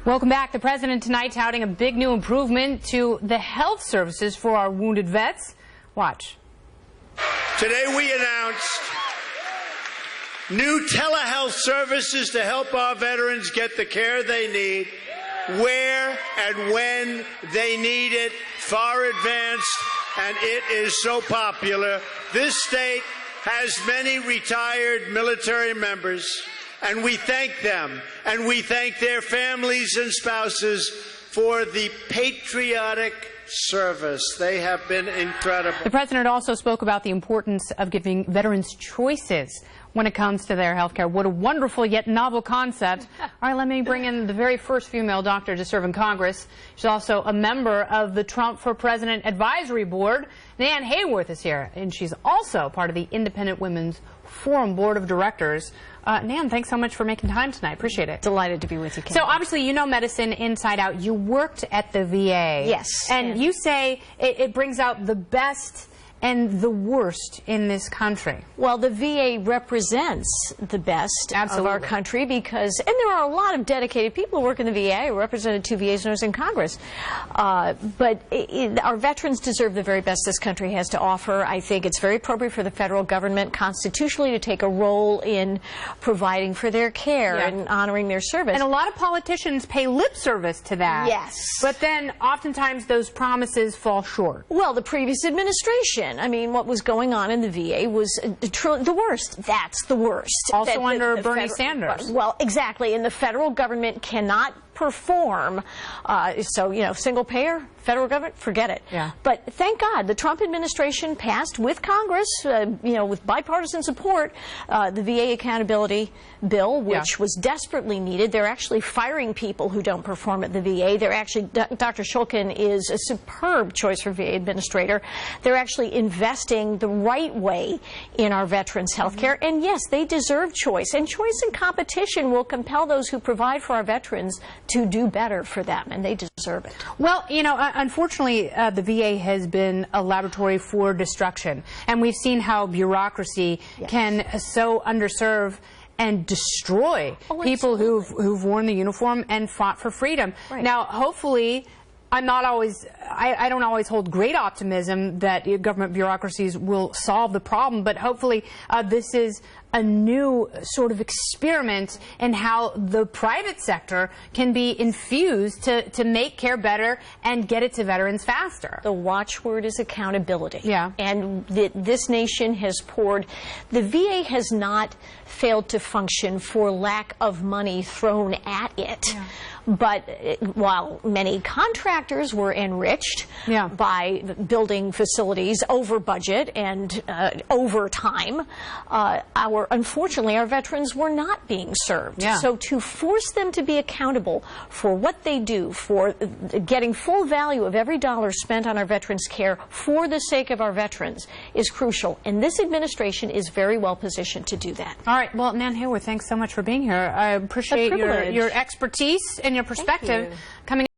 Welcome back. The president tonight touting a big new improvement to the health services for our wounded vets. Watch. Today we announced new telehealth services to help our veterans get the care they need, where and when they need it, far advanced, and it is so popular. This state has many retired military members, and we thank them, and we thank their families and spouses for the patriotic service. They have been incredible. The president also spoke about the importance of giving veterans choices when it comes to their health care. What a wonderful yet novel concept. All right, let me bring in the very first female doctor to serve in Congress. She's also a member of the Trump for President Advisory Board. Nan Hayworth is here, and she's also part of the Independent Women's Forum Board of Directors. Nan, thanks so much for making time tonight. Appreciate it. Delighted to be with you, Kim. So obviously you know medicine inside out. You worked at the VA. Yes. And you say it brings out the best and the worst in this country. Well, the VA represents the best of our country because, and there are a lot of dedicated people who work in the VA. I represented 2 VAs when I was in Congress. But our veterans deserve the very best this country has to offer. I think it's very appropriate for the federal government constitutionally to take a role in providing for their care and honoring their service. And a lot of politicians pay lip service to that. Yes. But then oftentimes those promises fall short. Well, the previous administration, I mean, what was going on in the VA was the worst. That's the worst. Also under Bernie Sanders. Well, exactly. And the federal government cannot perform. So, you know, single payer, federal government, forget it. Yeah. But thank God the Trump administration passed with Congress, you know, with bipartisan support, the VA accountability bill, which was desperately needed. They're actually firing people who don't perform at the VA. They're actually, Dr. Shulkin is a superb choice for VA administrator. They're actually investing the right way in our veterans' health care. And yes, they deserve choice. And choice and competition will compel those who provide for our veterans to do better for them, and they deserve it. Well, you know, unfortunately, the VA has been a laboratory for destruction, and we've seen how bureaucracy can so underserve and destroy people who've worn the uniform and fought for freedom. Right. Now, hopefully, I don't always hold great optimism that government bureaucracies will solve the problem, but hopefully this is a new sort of experiment in how the private sector can be infused to make care better and get it to veterans faster. The watchword is accountability. Yeah. And this nation has poured. The VA has not failed to function for lack of money thrown at it. Yeah. But while many contractors were enriched by building facilities over budget and over time, unfortunately, our veterans were not being served. Yeah. So to force them to be accountable for what they do, for getting full value of every dollar spent on our veterans' care for the sake of our veterans is crucial. And this administration is very well positioned to do that. All right. Well, Nan Hayworth, thanks so much for being here. I appreciate your expertise and your perspective coming